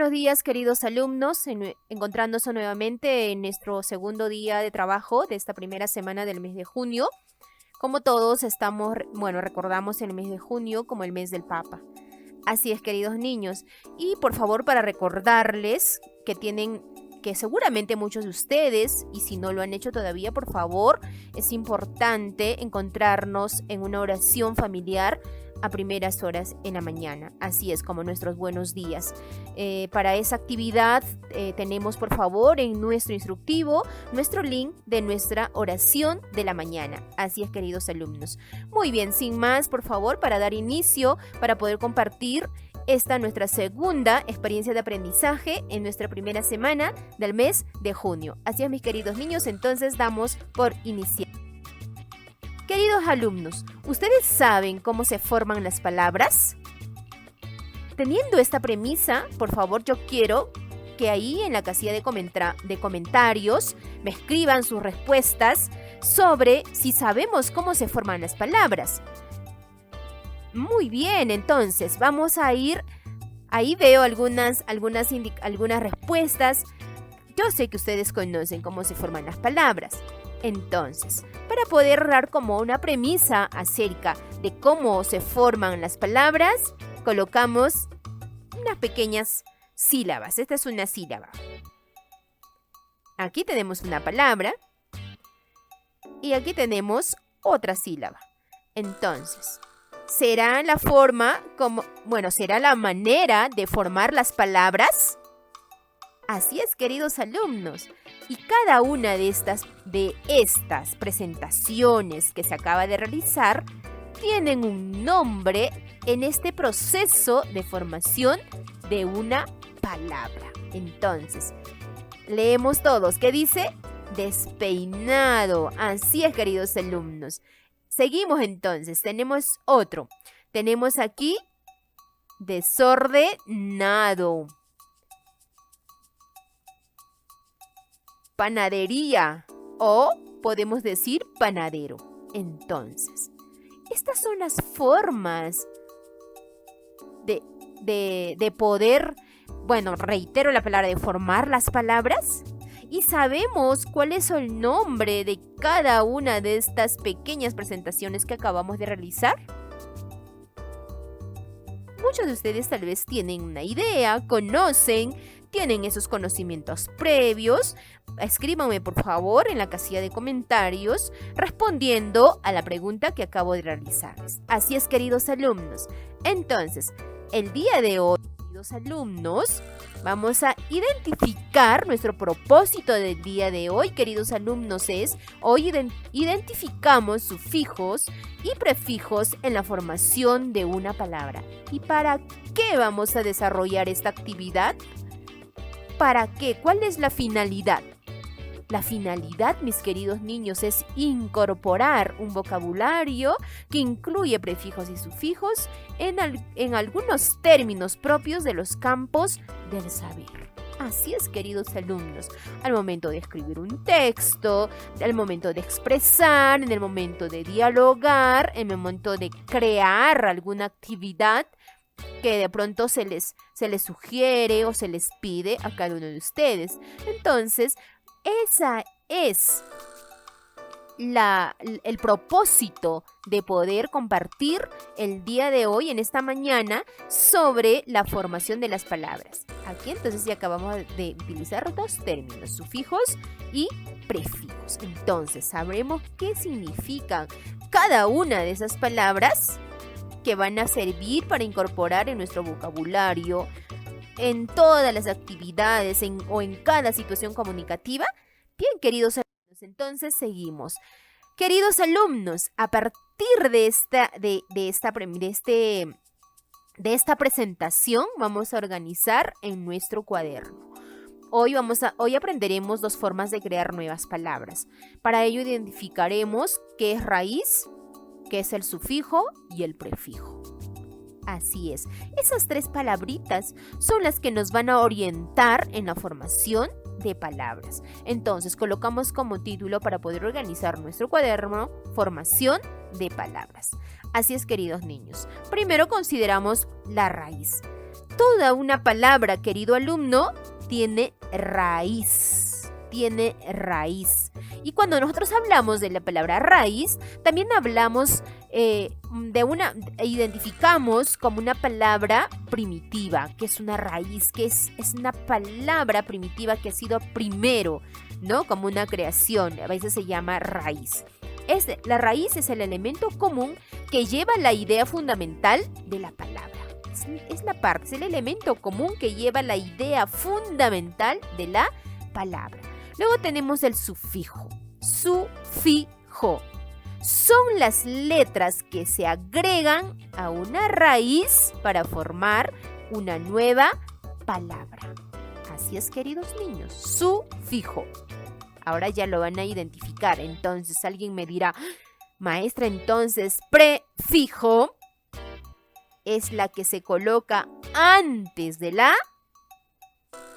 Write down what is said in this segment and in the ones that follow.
buenos días, queridos alumnos, encontrándose nuevamente en nuestro segundo día de trabajo de esta primera semana del mes de junio. Como todos recordamos el mes de junio como el mes del Papa. Así es, queridos niños. Y por favor, para recordarles que seguramente muchos de ustedes, y si no lo han hecho todavía, por favor, es importante encontrarnos en una oración familiar a primeras horas en la mañana, así es como nuestros buenos días. Para esa actividad tenemos por favor en nuestro instructivo nuestro link de nuestra oración de la mañana, así es, queridos alumnos. Muy bien, sin más, por favor, para dar inicio, para poder compartir esta nuestra segunda experiencia de aprendizaje en nuestra primera semana del mes de junio. Así es, mis queridos niños, entonces damos por iniciar. Queridos alumnos, ¿ustedes saben cómo se forman las palabras? Teniendo esta premisa, por favor, yo quiero que ahí en la casilla de comentarios me escriban sus respuestas sobre si sabemos cómo se forman las palabras. Muy bien, entonces vamos a ir. Ahí veo algunas respuestas. Yo sé que ustedes conocen cómo se forman las palabras. Entonces, para poder dar como una premisa acerca de cómo se forman las palabras, colocamos unas pequeñas sílabas. Esta es una sílaba. Aquí tenemos una palabra y aquí tenemos otra sílaba. Entonces, será la manera de formar las palabras. Así es, queridos alumnos. Y cada una de estas presentaciones que se acaba de realizar tienen un nombre en este proceso de formación de una palabra. Entonces, leemos todos. ¿Qué dice? Despeinado. Así es, queridos alumnos. Seguimos entonces. Tenemos otro. Tenemos aquí desordenado. Panadería, o podemos decir panadero. Entonces, estas son las formas de poder, reitero la palabra, de formar las palabras. Y sabemos cuál es el nombre de cada una de estas pequeñas presentaciones que acabamos de realizar. Muchos de ustedes tal vez tienen una idea, conocen, tienen esos conocimientos previos. Escríbanme por favor en la casilla de comentarios respondiendo a la pregunta que acabo de realizarles. Así es, queridos alumnos. Entonces, el día de hoy, queridos alumnos, vamos a identificar nuestro propósito del día de hoy, queridos alumnos, hoy identificamos sufijos y prefijos en la formación de una palabra. ¿Y para qué vamos a desarrollar esta actividad? ¿Para qué? ¿Cuál es la finalidad? La finalidad, mis queridos niños, es incorporar un vocabulario que incluye prefijos y sufijos en algunos términos propios de los campos del saber. Así es, queridos alumnos, al momento de escribir un texto, al momento de expresar, en el momento de dialogar, en el momento de crear alguna actividad que de pronto se les sugiere o se les pide a cada uno de ustedes. Entonces, esa es el propósito de poder compartir el día de hoy, en esta mañana, sobre la formación de las palabras. Aquí entonces ya acabamos de utilizar dos términos, sufijos y prefijos. Entonces, sabremos qué significan cada una de esas palabras que van a servir para incorporar en nuestro vocabulario, en todas las actividades o en cada situación comunicativa. Bien, queridos alumnos, entonces seguimos. Queridos alumnos, a partir de esta presentación vamos a organizar en nuestro cuaderno. Hoy aprenderemos dos formas de crear nuevas palabras. Para ello identificaremos qué es raíz, qué es el sufijo y el prefijo. Así es, esas tres palabritas son las que nos van a orientar en la formación de palabras. Entonces, colocamos como título para poder organizar nuestro cuaderno, formación de palabras. Así es, queridos niños. Primero consideramos la raíz. Toda una palabra, querido alumno, tiene raíz. Tiene raíz. Y cuando nosotros hablamos de la palabra raíz, también hablamos identificamos como una palabra primitiva, que es una raíz, que es una palabra primitiva que ha sido primero, ¿no? Como una creación, a veces se llama raíz. La raíz es el elemento común que lleva la idea fundamental de la palabra. Es el elemento común que lleva la idea fundamental de la palabra. Luego tenemos el sufijo. Sufijo. Son las letras que se agregan a una raíz para formar una nueva palabra. Así es, queridos niños. Sufijo. Ahora ya lo van a identificar. Entonces alguien me dirá, maestra, entonces prefijo es la que se coloca antes de la...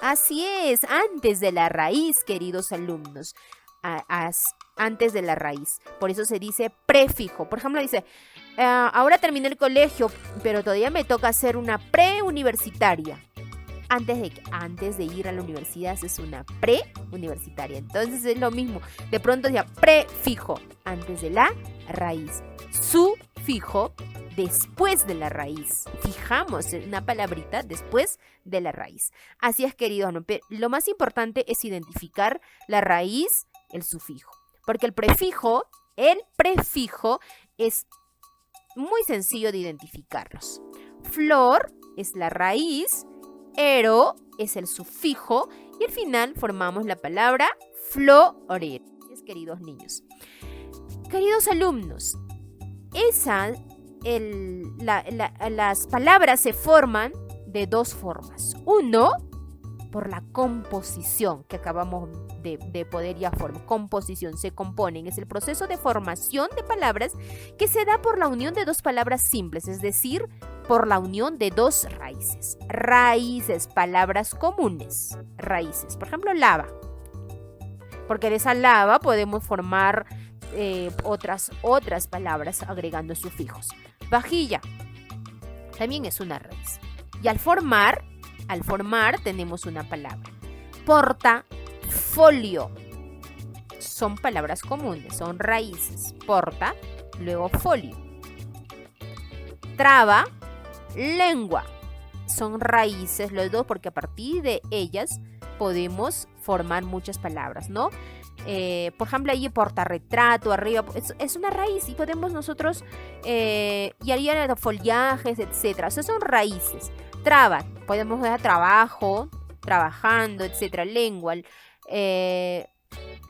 Así es, antes de la raíz, queridos alumnos. Antes de la raíz. Por eso se dice prefijo. Por ejemplo, dice, ahora terminé el colegio, pero todavía me toca hacer una preuniversitaria. Antes de ir a la universidad es una preuniversitaria. Entonces es lo mismo. De pronto ya prefijo antes de la raíz. Sufijo después de la raíz. Fijamos una palabrita después de la raíz. Así es, queridos. Lo más importante es identificar la raíz, el sufijo. Porque el prefijo es muy sencillo de identificarlos. Flor es la raíz, ero es el sufijo y al final formamos la palabra florear. Queridos niños. Queridos alumnos, las palabras se forman de dos formas. Uno, por la composición que acabamos de poder ya formar. Composición, se componen. Es el proceso de formación de palabras que se da por la unión de dos palabras simples, es decir, por la unión de dos raíces. Raíces, palabras comunes. Raíces. Por ejemplo, lava. Porque de esa lava podemos formar otras palabras agregando sufijos. Vajilla también es una raíz. Y al formar tenemos una palabra. Portafolio. Son palabras comunes, son raíces. Porta, luego folio. Traba, lengua. Son raíces los dos porque a partir de ellas podemos formar muchas palabras, ¿no? Por ejemplo, ahí portarretrato, arriba, es una raíz y podemos nosotros, y haría follajes, etcétera. O sea, son raíces. Traba, podemos ver trabajo, trabajando, etcétera. Lengua,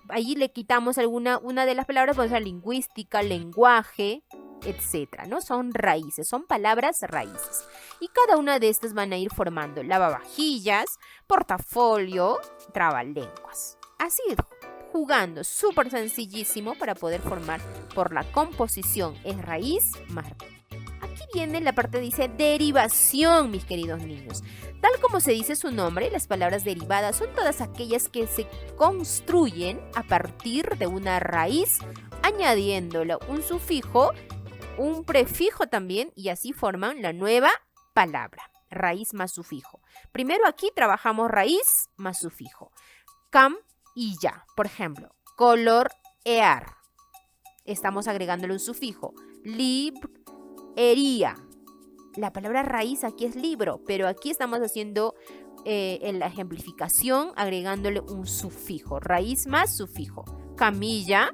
allí le quitamos una de las palabras, puede ser lingüística, lenguaje, etcétera, ¿no? Son raíces, son palabras raíces. Y cada una de estas van a ir formando lavavajillas, portafolio, trabalenguas. Así, jugando, súper sencillísimo para poder formar por la composición. Es raíz más raíz. Aquí viene la parte que dice derivación, mis queridos niños. Tal como se dice su nombre, las palabras derivadas son todas aquellas que se construyen a partir de una raíz, añadiéndole un sufijo, un prefijo también, y así forman la nueva palabra. Raíz más sufijo. Primero aquí trabajamos raíz más sufijo. Y ya, por ejemplo, colorear. Estamos agregándole un sufijo. Librería. La palabra raíz aquí es libro, pero aquí estamos haciendo en la ejemplificación agregándole un sufijo. Raíz más sufijo. Camilla,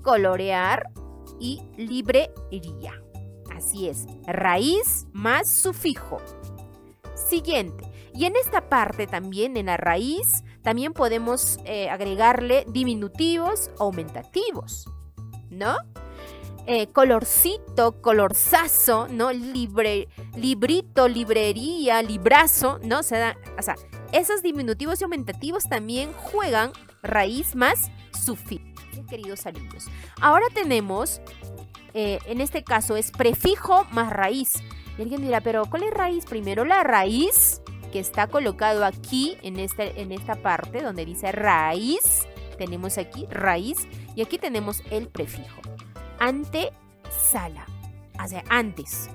colorear y librería. Así es, raíz más sufijo. Siguiente. Y en esta parte también, en la raíz, también podemos agregarle diminutivos aumentativos, ¿no? Colorcito, colorzazo, ¿no? Librito, librería, librazo, ¿no? O sea, esos diminutivos y aumentativos también juegan raíz más sufijo, queridos alumnos. Ahora tenemos, en este caso es prefijo más raíz. Y alguien dirá, pero ¿cuál es raíz? Primero la raíz, que está colocado aquí en esta parte donde dice raíz. Tenemos aquí raíz y aquí tenemos el prefijo. Antesala. O sea, antes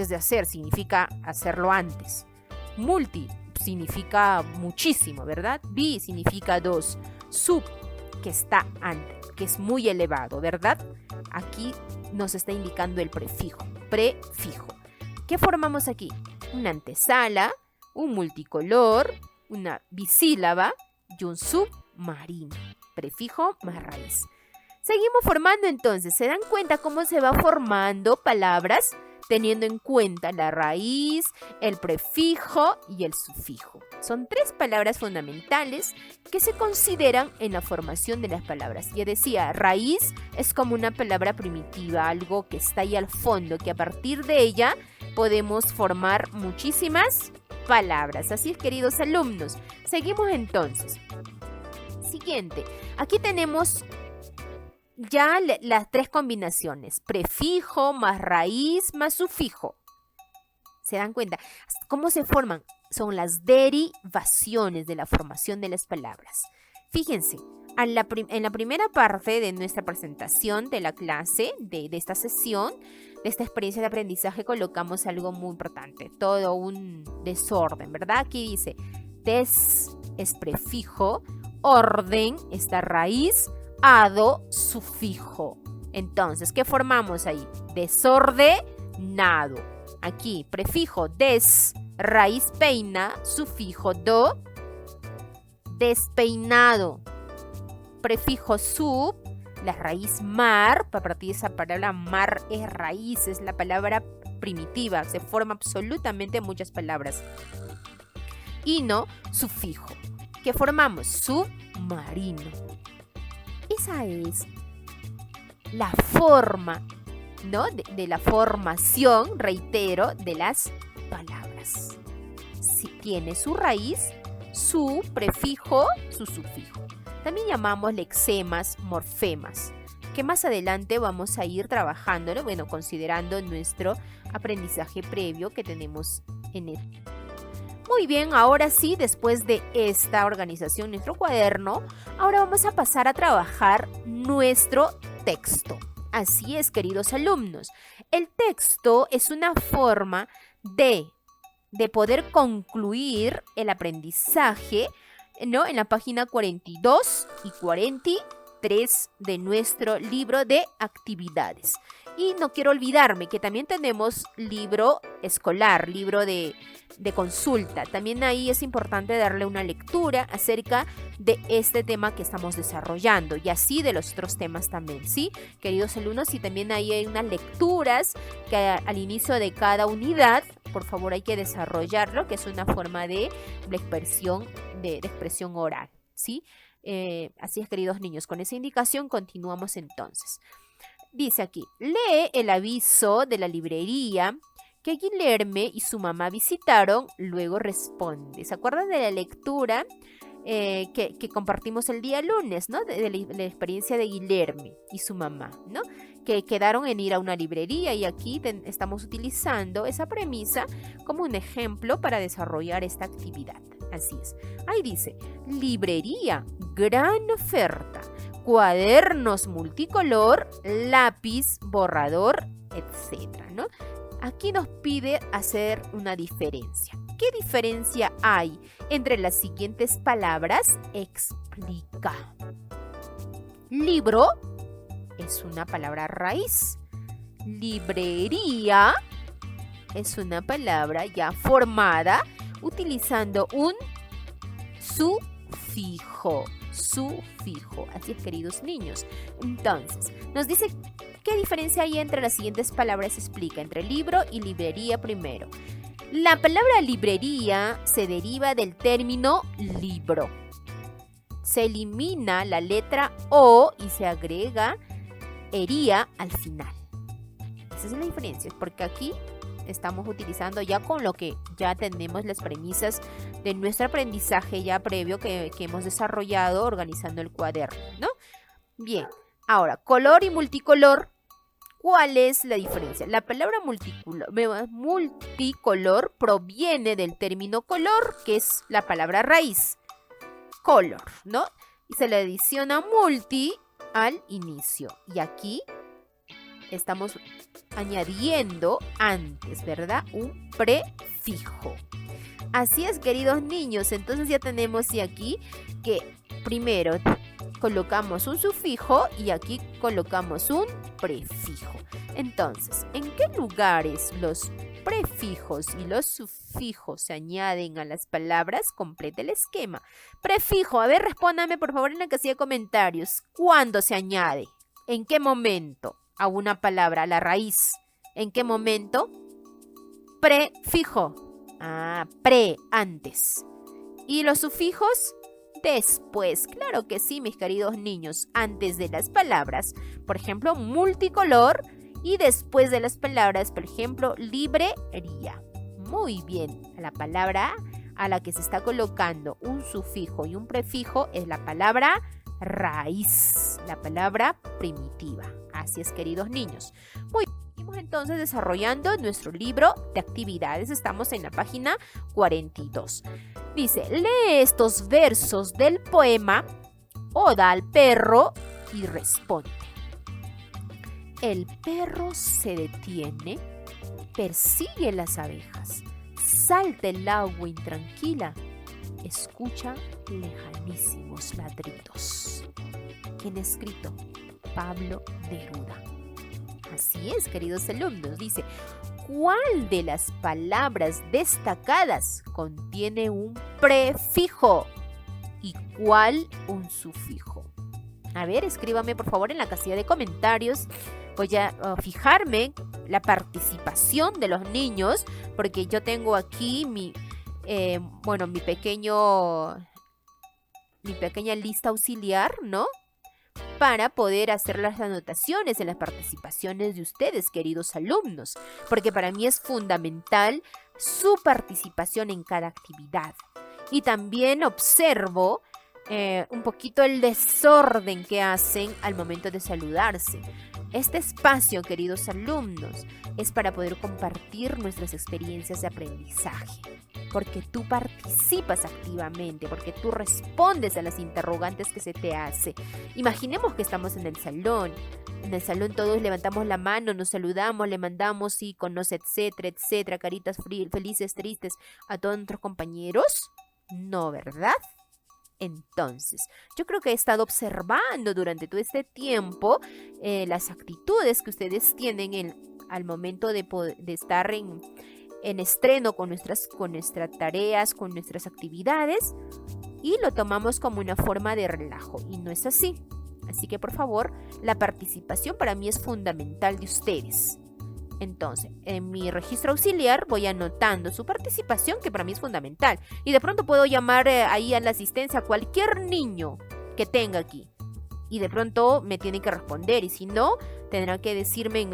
de hacer significa hacerlo antes. Multi significa muchísimo, ¿verdad? Bi significa dos. Sub, que está ante, que es muy elevado, ¿verdad? Aquí nos está indicando el prefijo. Prefijo. ¿Qué formamos aquí? Una antesala, un multicolor, una bisílaba y un submarino. Prefijo más raíz. Seguimos formando entonces. ¿Se dan cuenta cómo se va formando palabras? Teniendo en cuenta la raíz, el prefijo y el sufijo. Son 3 palabras fundamentales que se consideran en la formación de las palabras. Ya decía, raíz es como una palabra primitiva, algo que está ahí al fondo, que a partir de ella podemos formar muchísimas palabras. Así es, queridos alumnos. Seguimos entonces. Siguiente. Aquí tenemos ya las 3 combinaciones, prefijo más raíz más sufijo. ¿Se dan cuenta? ¿Cómo se forman? Son las derivaciones de la formación de las palabras. Fíjense, en la primera parte de nuestra presentación de la clase, de esta sesión, de esta experiencia de aprendizaje, colocamos algo muy importante, todo un desorden, ¿verdad? Aquí dice, des es prefijo, orden está raíz, ado, sufijo. Entonces, ¿qué formamos ahí? Desordenado. Aquí, prefijo des, raíz peina, sufijo do, despeinado. Prefijo sub, la raíz mar, a partir de esa palabra mar es raíz, es la palabra primitiva, se forma absolutamente muchas palabras. Y no, sufijo. ¿Qué formamos? Submarino. Esa es la forma, ¿no? De la formación, reitero, de las palabras. Si tiene su raíz, su prefijo, su sufijo. También llamamos lexemas, morfemas, que más adelante vamos a ir trabajando, ¿no? Bueno, considerando nuestro aprendizaje previo que tenemos en él. Muy bien, ahora sí, después de esta organización, nuestro cuaderno, ahora vamos a pasar a trabajar nuestro texto. Así es, queridos alumnos. El texto es una forma de poder concluir el aprendizaje, ¿no? En la página 42 y 43 de nuestro libro de actividades. Y no quiero olvidarme que también tenemos libro escolar, libro de consulta. También ahí es importante darle una lectura acerca de este tema que estamos desarrollando y así de los otros temas también, ¿sí? Queridos alumnos, y también ahí hay unas lecturas que al inicio de cada unidad, por favor, hay que desarrollarlo, que es una forma de expresión oral, ¿sí? Así es, queridos niños, con esa indicación continuamos entonces. Dice aquí, lee el aviso de la librería que Guilherme y su mamá visitaron, luego responde. ¿Se acuerdan de la lectura que compartimos el día lunes, ¿no? De la experiencia de Guilherme y su mamá, ¿no? Que quedaron en ir a una librería y aquí estamos utilizando esa premisa como un ejemplo para desarrollar esta actividad. Así es. Ahí dice, librería, gran oferta, cuadernos multicolor, lápiz, borrador, etcétera, ¿no? Aquí nos pide hacer una diferencia. ¿Qué diferencia hay entre las siguientes palabras? Explica. Libro es una palabra raíz. Librería es una palabra ya formada utilizando un sufijo. Sufijo. Así es, queridos niños. Entonces, nos dice qué diferencia hay entre las siguientes palabras. Explica entre libro y librería primero. La palabra librería se deriva del término libro. Se elimina la letra O y se agrega ería al final. Esa es la diferencia, porque aquí estamos utilizando ya con lo que ya tenemos las premisas de nuestro aprendizaje ya previo que hemos desarrollado organizando el cuaderno, ¿no? Bien, ahora, color y multicolor. ¿Cuál es la diferencia? La palabra multicolor proviene del término color, que es la palabra raíz. Color, ¿no? Y se le adiciona multi al inicio. Y aquí estamos añadiendo antes, ¿verdad? Un prefijo. Así es, queridos niños. Entonces ya tenemos aquí que primero colocamos un sufijo y aquí colocamos un prefijo. Entonces, ¿en qué lugares los prefijos y los sufijos se añaden a las palabras? Completa el esquema. Prefijo, a ver, respóndame por favor en la casilla de comentarios. ¿Cuándo se añade? ¿En qué momento a una palabra, a la raíz? ¿En qué momento? Prefijo. Antes. ¿Y los sufijos? Después. Claro que sí, mis queridos niños. Antes de las palabras, por ejemplo, multicolor. Y después de las palabras, por ejemplo, librería. Muy bien. La palabra a la que se está colocando un sufijo y un prefijo es la palabra raíz. La palabra primitiva. Así es, queridos niños. Muy bien. Seguimos entonces desarrollando nuestro libro de actividades. Estamos en la página 42. Dice, lee estos versos del poema Oda al perro y responde. El perro se detiene, persigue las abejas, salta el agua intranquila, escucha lejanísimos ladridos. ¿Quién ha escrito? Pablo Neruda. Así es, queridos alumnos. Dice, ¿cuál de las palabras destacadas contiene un prefijo y cuál un sufijo? A ver, escríbame por favor en la casilla de comentarios. Voy a fijarme la participación de los niños porque yo tengo aquí mi pequeña lista auxiliar, ¿no? Para poder hacer las anotaciones de las participaciones de ustedes, queridos alumnos, porque para mí es fundamental su participación en cada actividad. Y también observo un poquito el desorden que hacen al momento de saludarse. Este espacio, queridos alumnos, es para poder compartir nuestras experiencias de aprendizaje, porque tú participas activamente, porque tú respondes a las interrogantes que se te hace. Imaginemos que estamos en el salón. En el salón todos levantamos la mano, nos saludamos, le mandamos iconos, etcétera, etcétera, caritas felices, tristes a todos nuestros compañeros. No, ¿verdad? Entonces, yo creo que he estado observando durante todo este tiempo las actitudes que ustedes tienen al momento de estar en estreno con nuestras tareas, con nuestras actividades, y lo tomamos como una forma de relajo, y no es así. Así que, por favor, la participación para mí es fundamental de ustedes. Entonces, en mi registro auxiliar voy anotando su participación, que para mí es fundamental. Y de pronto puedo llamar ahí a la asistencia a cualquier niño que tenga aquí. Y de pronto me tienen que responder. Y si no, tendrán que decirme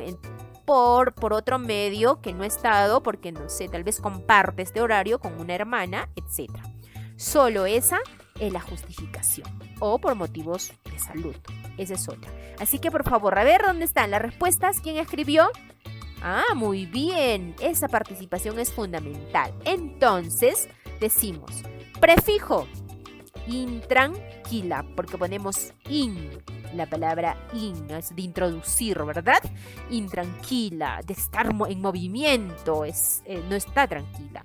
por otro medio que no he estado, porque no sé, tal vez comparte este horario con una hermana, etc. Solo esa es la justificación. O por motivos de salud. Esa es otra. Así que, por favor, a ver dónde están las respuestas. ¿Quién escribió? Muy bien. Esa participación es fundamental. Entonces, decimos prefijo intranquila, porque ponemos in. La palabra in es de introducir, ¿verdad? Intranquila, de estar en movimiento, no está tranquila.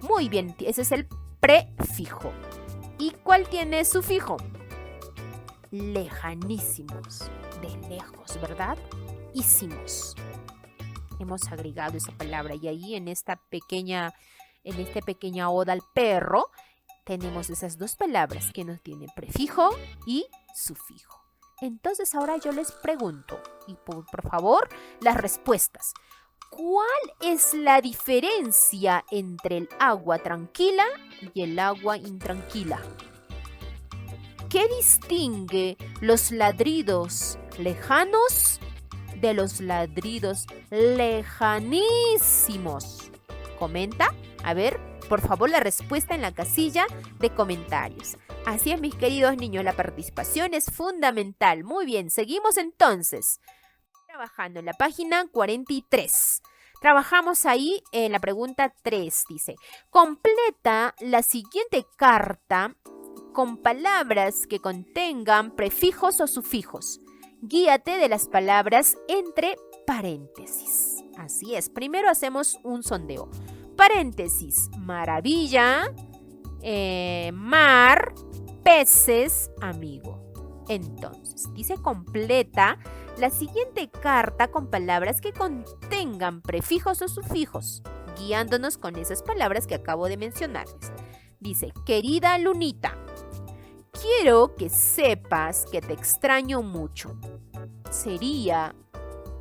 Muy bien, ese es el prefijo. ¿Y cuál tiene sufijo? Lejanísimos, de lejos, ¿verdad? Ísimos. Hemos agregado esa palabra y ahí en esta pequeña oda al perro tenemos esas dos palabras que nos tienen prefijo y sufijo. Entonces ahora yo les pregunto, y por favor las respuestas. ¿Cuál es la diferencia entre el agua tranquila y el agua intranquila? ¿Qué distingue los ladridos lejanos de los ladridos lejanísimos? Comenta, a ver, por favor, la respuesta en la casilla de comentarios. Así es, mis queridos niños, la participación es fundamental. Muy bien, seguimos entonces trabajando en la página 43. Trabajamos ahí en la pregunta 3, dice, completa la siguiente carta con palabras que contengan prefijos o sufijos. Guíate de las palabras entre paréntesis. Así es, primero hacemos un sondeo. paréntesis, maravilla, mar, peces, amigo. Entonces, dice completa la siguiente carta con palabras que contengan prefijos o sufijos, guiándonos con esas palabras que acabo de mencionarles. Dice, querida Lunita, quiero que sepas que te extraño mucho. Sería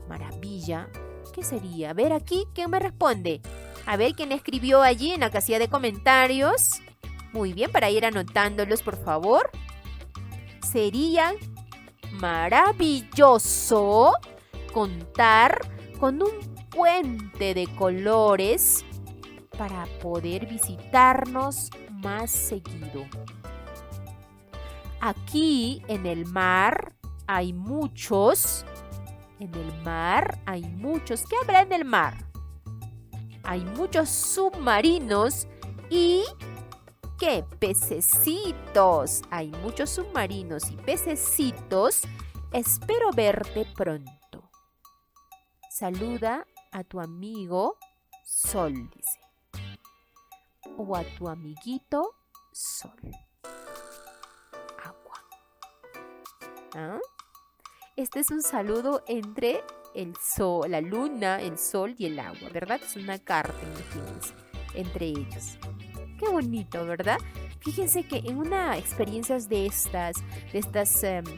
maravilla. ¿Qué sería? A ver aquí, ¿quién me responde? A ver quién escribió allí en la casilla de comentarios. Muy bien, para ir anotándolos, por favor. Sería maravilloso contar con un puente de colores para poder visitarnos más seguido. Aquí en el mar hay muchos. En el mar hay muchos. ¿Qué habrá en el mar? Hay muchos submarinos y ¿qué? Pececitos. Hay muchos submarinos y pececitos. Espero verte pronto. Saluda a tu amigo Sol, dice. O a tu amiguito Sol. Agua. ¿Ah? Este es un saludo entre el sol, la luna, el sol y el agua, ¿verdad? Es una carta, imagínense, entre ellos. Qué bonito, ¿verdad? Fíjense que en una experiencias de estas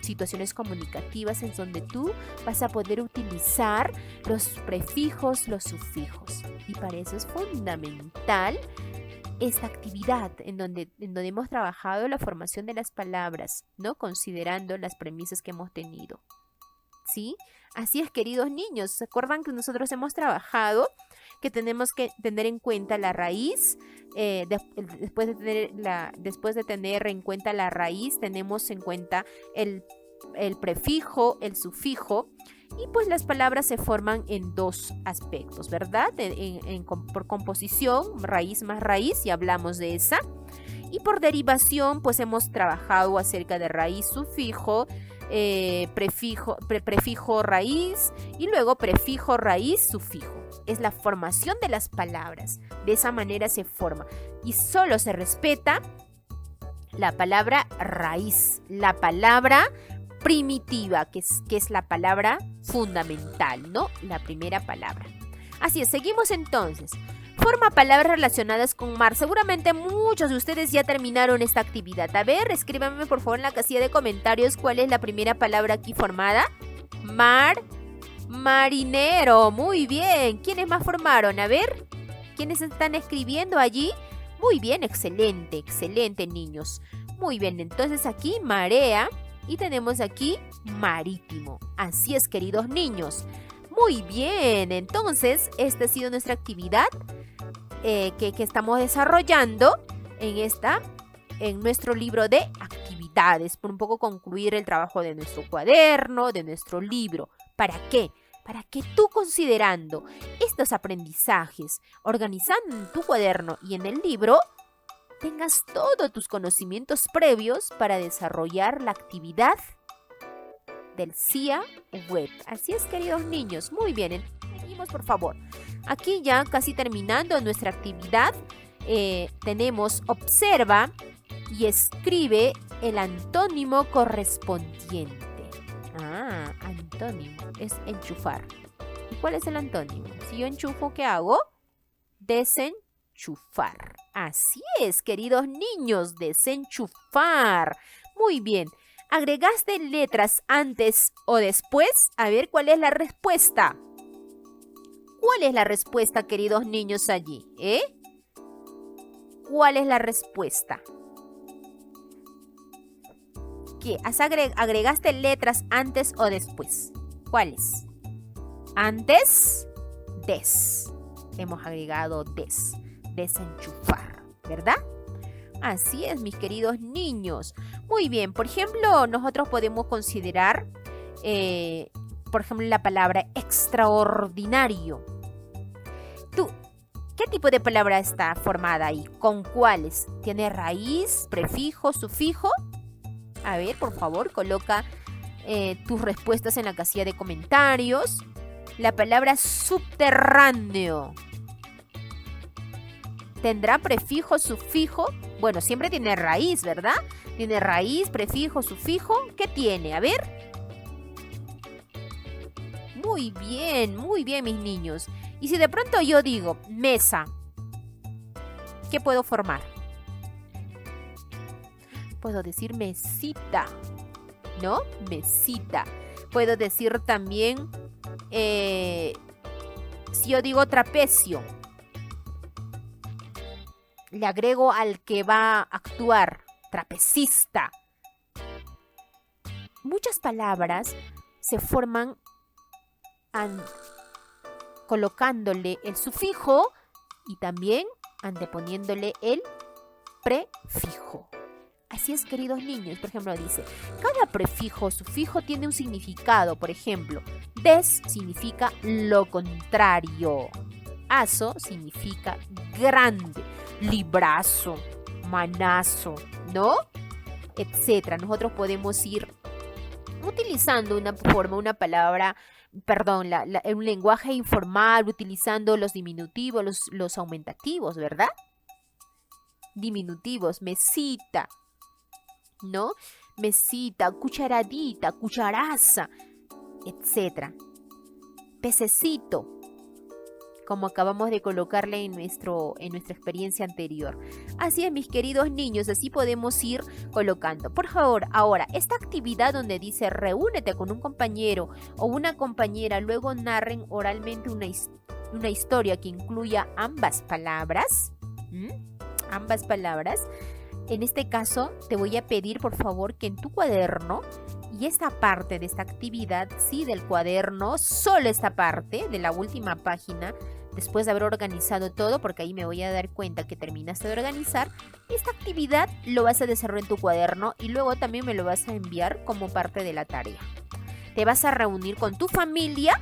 situaciones comunicativas en donde tú vas a poder utilizar los prefijos, los sufijos. Y para eso es fundamental esta actividad en donde hemos trabajado la formación de las palabras, ¿no? Considerando las premisas que hemos tenido. ¿Sí? Así es, queridos niños. ¿Se acuerdan que nosotros hemos trabajado que tenemos que tener en cuenta la raíz? Después de tener en cuenta la raíz, tenemos en cuenta el prefijo, el sufijo. Y pues las palabras se forman en dos aspectos, ¿verdad? Por composición, raíz más raíz, y hablamos de esa. Y por derivación, pues hemos trabajado acerca de raíz, sufijo, prefijo raíz y luego prefijo raíz sufijo. Es la formación de las palabras. De esa manera se forma. Y solo se respeta la palabra raíz, la palabra primitiva, que es la palabra fundamental, ¿no? La primera palabra. Así es, seguimos entonces. Forma palabras relacionadas con mar. Seguramente muchos de ustedes ya terminaron esta actividad. A ver, escríbanme por favor en la casilla de comentarios cuál es la primera palabra aquí formada. Mar, marinero. Muy bien. ¿Quiénes más formaron? A ver, ¿quiénes están escribiendo allí? Muy bien, excelente, excelente, niños. Muy bien, entonces aquí marea y tenemos aquí marítimo. Así es, queridos niños. Muy bien, entonces esta ha sido nuestra actividad que estamos desarrollando en nuestro libro de actividades, por un poco concluir el trabajo de nuestro cuaderno, de nuestro libro. ¿Para qué? Para que tú, considerando estos aprendizajes, organizando en tu cuaderno y en el libro, tengas todos tus conocimientos previos para desarrollar la actividad del CIA Web. Así es, queridos niños. Muy bien, seguimos por favor. Aquí ya casi terminando nuestra actividad, tenemos observa y escribe el antónimo correspondiente. Ah, antónimo es enchufar. ¿Y cuál es el antónimo? Si yo enchufo, ¿qué hago? Desenchufar. Así es, queridos niños, desenchufar. Muy bien. ¿Agregaste letras antes o después? A ver, ¿cuál es la respuesta? ¿Cuál es la respuesta, queridos niños, allí? ¿Cuál es la respuesta? ¿Qué? ¿Agregaste letras antes o después? ¿Cuáles? Antes, des. Hemos agregado des. Desenchufar, ¿verdad? Así es, mis queridos niños. Muy bien, por ejemplo, nosotros podemos considerar, por ejemplo, la palabra extraordinario. ¿Qué tipo de palabra está formada ahí? ¿Con cuáles? ¿Tiene raíz, prefijo, sufijo? A ver, por favor, coloca tus respuestas en la casilla de comentarios. La palabra subterráneo. ¿Tendrá prefijo, sufijo? Bueno, siempre tiene raíz, ¿verdad? Tiene raíz, prefijo, sufijo. ¿Qué tiene? A ver. Muy bien, mis niños. Y si de pronto yo digo mesa, ¿qué puedo formar? Puedo decir mesita, ¿no? Mesita. Puedo decir también, si yo digo trapecio, le agrego al que va a actuar, trapecista. Muchas palabras se forman colocándole el sufijo y también anteponiéndole el prefijo. Así es, queridos niños. Por ejemplo, dice, cada prefijo o sufijo tiene un significado. Por ejemplo, des significa lo contrario. Aso significa grande, librazo, manazo, ¿no? Etcétera. Nosotros podemos ir utilizando una forma, una palabra, perdón, un lenguaje informal, utilizando los diminutivos, los aumentativos, ¿verdad? Diminutivos, mesita, ¿no? Mesita, cucharadita, cucharaza, etcétera. Pececito, como acabamos de colocarle en nuestra experiencia anterior. Así es, mis queridos niños, así podemos ir colocando. Por favor, ahora, esta actividad donde dice reúnete con un compañero o una compañera, luego narren oralmente una historia que incluya ambas palabras. Ambas palabras. En este caso, te voy a pedir, por favor, que en tu cuaderno y esta parte de esta actividad, sí, del cuaderno, solo esta parte de la última página, después de haber organizado todo, porque ahí me voy a dar cuenta que terminaste de organizar, esta actividad lo vas a desarrollar en tu cuaderno y luego también me lo vas a enviar como parte de la tarea. Te vas a reunir con tu familia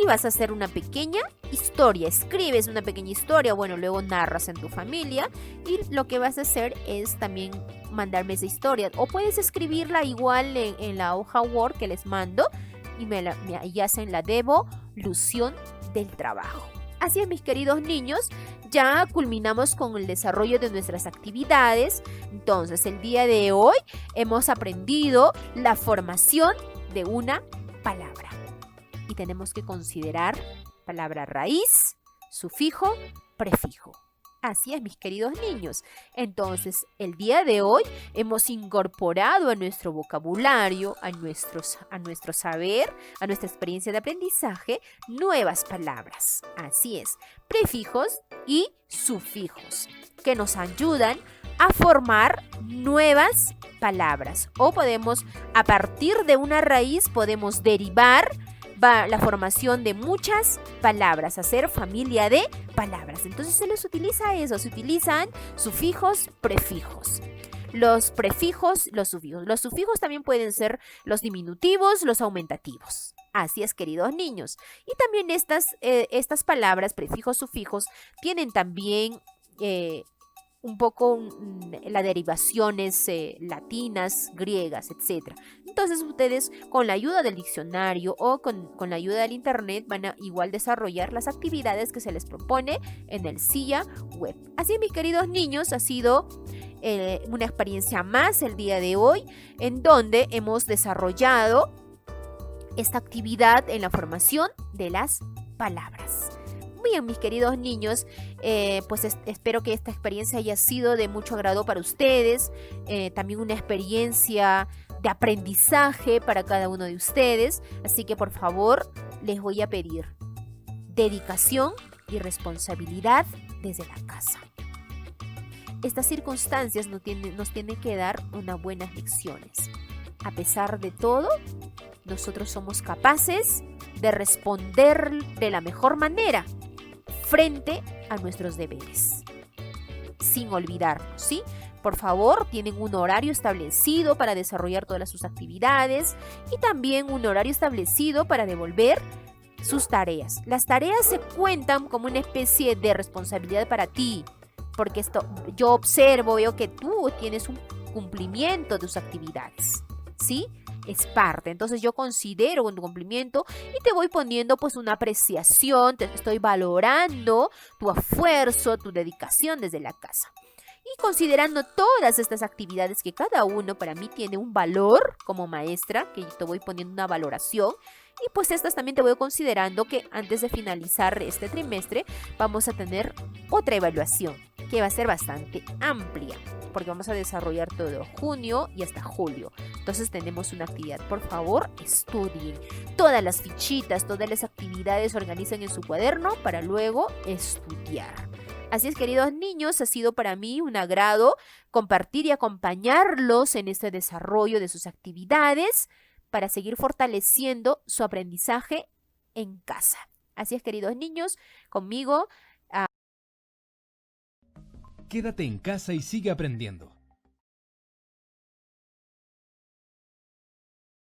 y vas a hacer una pequeña historia. Escribes una pequeña historia, bueno, luego narras en tu familia y lo que vas a hacer es también mandarme esa historia. O puedes escribirla igual en la hoja Word que les mando y hacen la devolución del trabajo. Así es, mis queridos niños, ya culminamos con el desarrollo de nuestras actividades. Entonces, el día de hoy hemos aprendido la formación de una palabra. Y tenemos que considerar palabra raíz, sufijo, prefijo. Así es, mis queridos niños. Entonces, el día de hoy hemos incorporado a nuestro vocabulario, a nuestro saber, a nuestra experiencia de aprendizaje, nuevas palabras. Así es, prefijos y sufijos, que nos ayudan a formar nuevas palabras. O podemos, a partir de una raíz, podemos derivar la formación de muchas palabras, hacer familia de palabras. Entonces se les utiliza eso, se utilizan sufijos, prefijos. Los prefijos, los sufijos. Los sufijos también pueden ser los diminutivos, los aumentativos. Así es, queridos niños. Y también estas palabras, prefijos, sufijos, tienen también un poco las derivaciones latinas, griegas, etc. Entonces ustedes con la ayuda del diccionario o con la ayuda del internet van a igual desarrollar las actividades que se les propone en el SIA web. Así, mis queridos niños, ha sido una experiencia más el día de hoy en donde hemos desarrollado esta actividad en la formación de las palabras. Bien, mis queridos niños, pues espero que esta experiencia haya sido de mucho agrado para ustedes, también una experiencia de aprendizaje para cada uno de ustedes, así que por favor les voy a pedir dedicación y responsabilidad desde la casa. Estas circunstancias nos tienen que dar unas buenas lecciones. A pesar de todo, nosotros somos capaces de responder de la mejor manera frente a nuestros deberes, sin olvidarnos, ¿sí? Por favor, tienen un horario establecido para desarrollar todas sus actividades y también un horario establecido para devolver sus tareas. Las tareas se cuentan como una especie de responsabilidad para ti, porque veo que tú tienes un cumplimiento de tus actividades, ¿sí? es parte. Entonces yo considero con tu cumplimiento y te voy poniendo pues una apreciación, te estoy valorando tu esfuerzo, tu dedicación desde la casa. Y considerando todas estas actividades que cada uno para mí tiene un valor como maestra, que te voy poniendo una valoración, y pues estas también te voy considerando que antes de finalizar este trimestre vamos a tener otra evaluación que va a ser bastante amplia, porque vamos a desarrollar todo junio y hasta julio. Entonces tenemos una actividad. Por favor, estudien. Todas las fichitas, todas las actividades organicen en su cuaderno para luego estudiar. Así es, queridos niños, ha sido para mí un agrado compartir y acompañarlos en este desarrollo de sus actividades para seguir fortaleciendo su aprendizaje en casa. Así es, queridos niños, conmigo. Quédate en casa y sigue aprendiendo.